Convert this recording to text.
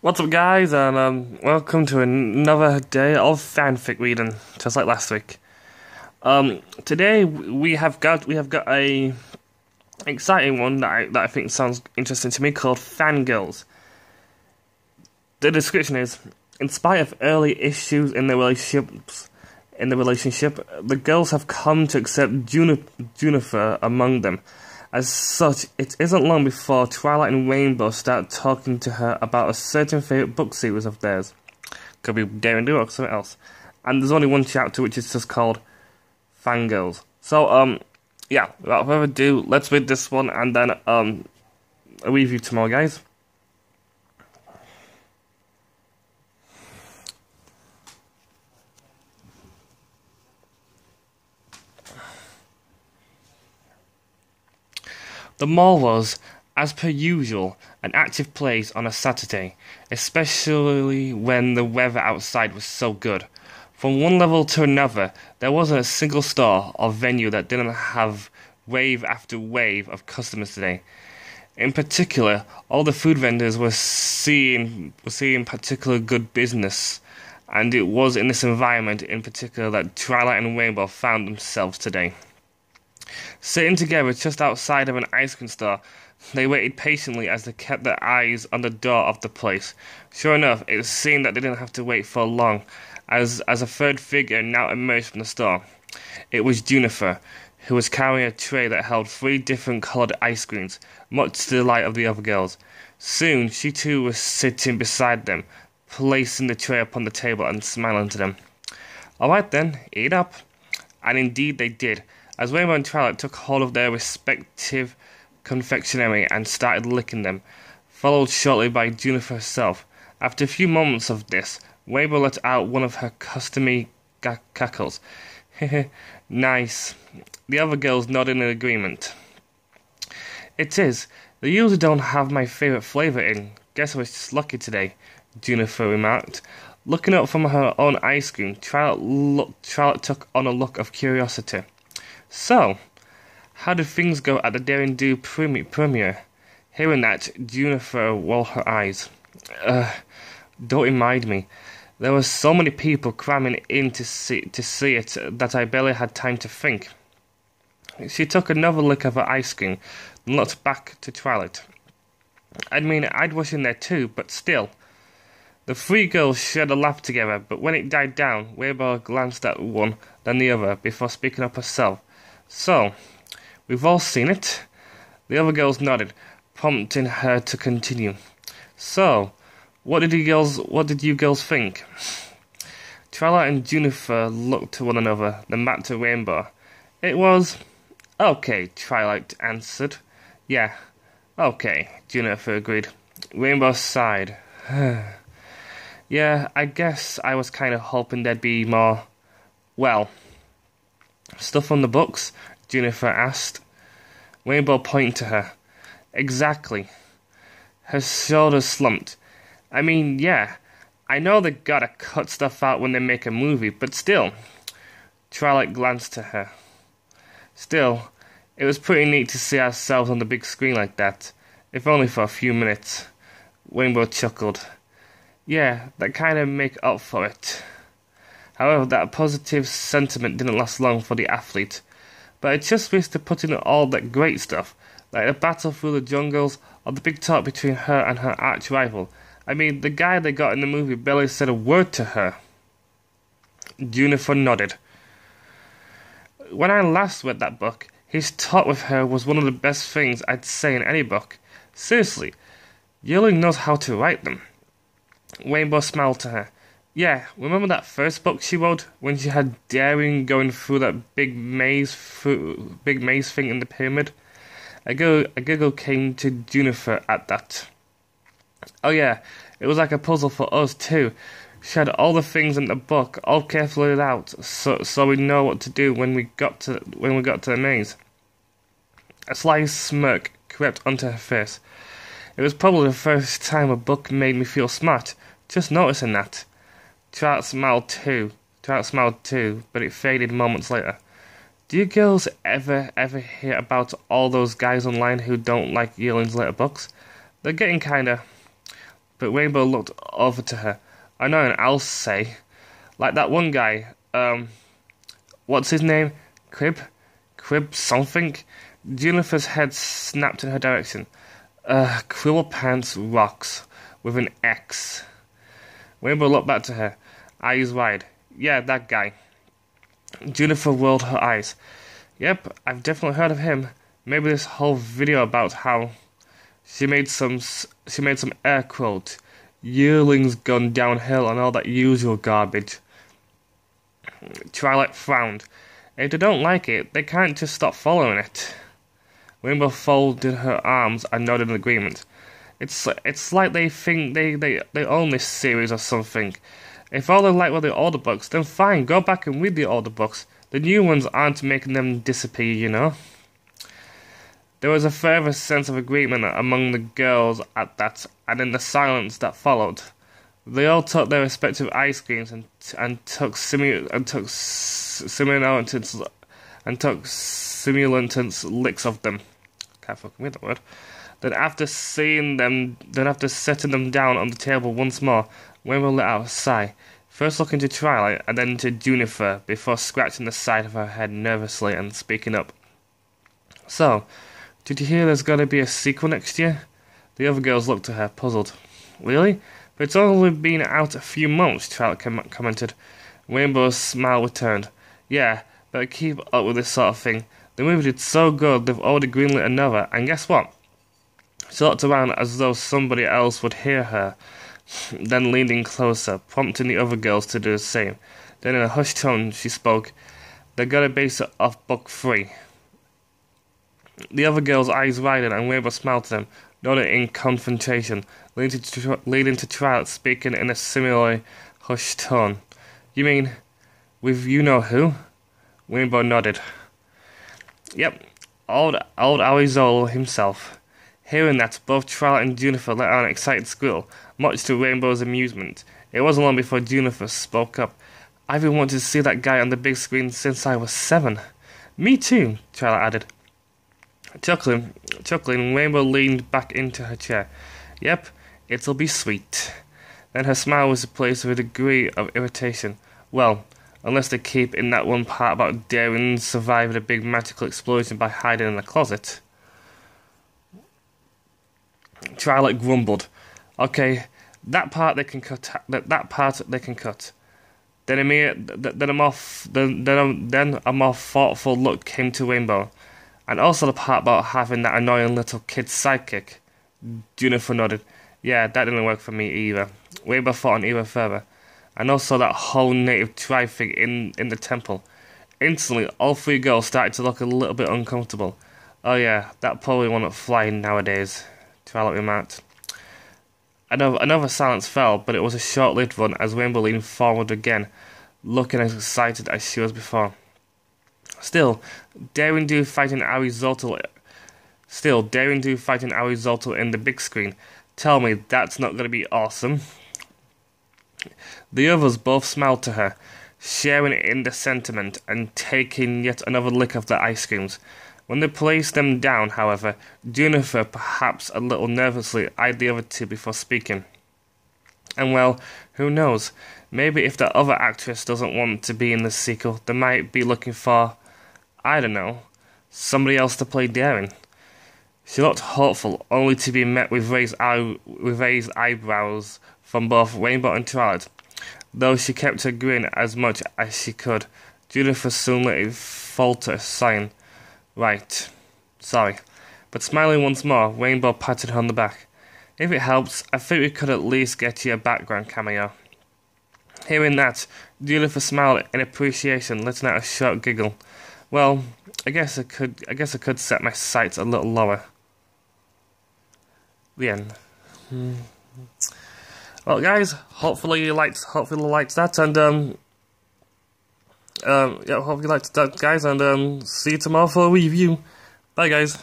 What's up, guys, and welcome to another day of fanfic reading, just like last week. Today we have got a exciting one that I think sounds interesting to me, called Fangirls. The description is: in spite of early issues in the relationship, the girls have come to accept Juniper among them. As such, it isn't long before Twilight and Rainbow start talking to her about a certain favourite book series of theirs. Could be Dare Do or something else. And there's only one chapter which is just called Fangirls. So, yeah, without further ado, let's read this one and then, a review tomorrow, guys. The mall was, as per usual, an active place on a Saturday, especially when the weather outside was so good. From one level to another, there wasn't a single store or venue that didn't have wave after wave of customers today. In particular, all the food vendors were seeing particular good business, and it was in this environment in particular that Twilight and Rainbow found themselves today. Sitting together just outside of an ice cream store, they waited patiently as they kept their eyes on the door of the place. Sure enough, it seemed that they didn't have to wait for long, as a third figure now emerged from the store. It was Juniper, who was carrying a tray that held 3 different coloured ice creams, much to the delight of the other girls. Soon, she too was sitting beside them, placing the tray upon the table and smiling to them. "Alright then, eat up." And indeed they did, as Rainbow and Twilight took hold of their respective confectionery and started licking them, followed shortly by Juniper herself. After a few moments of this, Rainbow let out one of her customary cackles. "Hehe, nice." The other girls nodded in agreement. "It is. They usually don't have my favourite flavour in. Guess I was just lucky today," Juniper remarked. Looking up from her own ice cream, Twilight took on a look of curiosity. "So, how did things go at the Dare Do premiere?" Hearing that, Juniper rolled her eyes. Don't remind me. There were so many people cramming in to see it that I barely had time to think." She took another lick of her ice cream, and looked back to Twilight. "I mean, I'd was in there too, but still." The 3 girls shared a laugh together, but when it died down, Rainbow glanced at one, then the other, before speaking up herself. "So, we've all seen it?" The other girls nodded, prompting her to continue. "So, what did you girls think?" Twilight and Juniper looked to one another, then back to Rainbow. "It was okay," Twilight answered. "Yeah, okay," Juniper agreed. Rainbow sighed. "Yeah, I guess I was kind of hoping there'd be more, well, stuff from the books," Juniper asked. Rainbow pointed to her. "Exactly." Her shoulders slumped. "I mean, yeah, I know they gotta cut stuff out when they make a movie, but still." Twilight glanced to her. "Still, it was pretty neat to see ourselves on the big screen like that, if only for a few minutes." Rainbow chuckled. "Yeah, that kinda make up for it." However, that positive sentiment didn't last long for the athlete. But I just wish to put in all that great stuff, like the battle through the jungles, or the big talk between her and her arch-rival. I mean, the guy they got in the movie barely said a word to her. Juniper nodded. "When I last read that book, his talk with her was one of the best things I'd say in any book. Seriously, Yearling knows how to write them." Rainbow smiled to her. "Yeah, remember that first book she wrote, when she had Daring going through that big maze thing in the pyramid?" A giggle came to Juniper at that. "Oh yeah, it was like a puzzle for us too. She had all the things in the book all carefully laid out, so we know what to do when we got to the maze." A sly smirk crept onto her face. "It was probably the first time a book made me feel smart, just noticing that." Twilight smiled too, but it faded moments later. "Do you girls ever hear about all those guys online who don't like Yearling's later books? They're getting kinda but Rainbow looked over to her. I know, and I'll say, like that one guy, what's his name? Crib something? Juniper's head snapped in her direction. Krill Pants Rocks, with an X. Rainbow looked back to her, eyes wide. Yeah, that guy. Juniper rolled her eyes. Yep, I've definitely heard of him. Maybe this whole video about how she made some air quote, yearlings gone downhill and all that usual garbage. Twilight frowned. If they don't like it, they can't just stop following it. Rainbow folded her arms and nodded in agreement. It's like they think they own this series or something. If all they like were the older books, then fine, go back and read the older books. The new ones aren't making them disappear, you know. There was a further sense of agreement among the girls at that, and in the silence that followed. They all took their respective ice creams and took simulantance licks of them. Can't fucking read that word. Then after setting them down on the table once more, Rainbow let out a sigh, first looking to Twilight and then to Juniper, before scratching the side of her head nervously and speaking up. So, did you hear there's gonna be a sequel next year? The other girls looked at her, puzzled. Really? But it's only been out a few months, Twilight commented. Rainbow's smile returned. Yeah, better keep up with this sort of thing. The movie did so good, they've already greenlit another, and guess what? She looked around as though somebody else would hear her, then leaned in closer, prompting the other girls to do the same. Then in a hushed tone she spoke. They're gonna base it off book 3. The other girls' eyes widened and Rainbow smiled to them, nodding in confrontation, leading to Twilight speaking in a similarly hushed tone. You mean, with you-know-who? Rainbow nodded. Yep, old Arizona himself. Hearing that, both Twilight and Juniper let out an excited squeal, much to Rainbow's amusement. It wasn't long before Juniper spoke up. I've been wanting to see that guy on the big screen since I was 7. Me too, Twilight added. Chuckling, Rainbow leaned back into her chair. Yep, it'll be sweet. Then her smile was replaced with a degree of irritation. Well, unless they keep in that one part about daring surviving a big magical explosion by hiding in a closet. Twilight grumbled. Okay, that part they can cut. Then a more thoughtful look came to Rainbow, and also the part about having that annoying little kid sidekick. Juniper nodded. Yeah, that didn't work for me either. Rainbow thought on even further, and also that whole native tribe thing in the temple. Instantly, all 3 girls started to look a little bit uncomfortable. Oh yeah, that probably won't fly nowadays, Twilight remarked. Another silence fell, but it was a short-lived one as Rainbow leaned forward again, looking as excited as she was before. Still, daring do fighting Arizotl in the big screen. Tell me that's not going to be awesome. The others both smiled to her, sharing in the sentiment and taking yet another lick of their ice creams. When they placed them down, however, Juniper, perhaps a little nervously, eyed the other 2 before speaking. And well, who knows? Maybe if the other actress doesn't want to be in the sequel, they might be looking for, I don't know, somebody else to play Daring. She looked hopeful, only to be met with raised eyebrows from both Rainbow and Twilight. Though she kept her grin as much as she could, Juniper soon let it falter, sighing. Right, sorry. But smiling once more, Rainbow patted her on the back. If it helps, I think we could at least get you a background cameo. Hearing that, Juniper smiled in appreciation, letting out a short giggle. Well, I guess I could set my sights a little lower. The end. Well, guys, hopefully you liked that, and yeah, hope you liked that, guys, and see you tomorrow for a review. Bye, guys.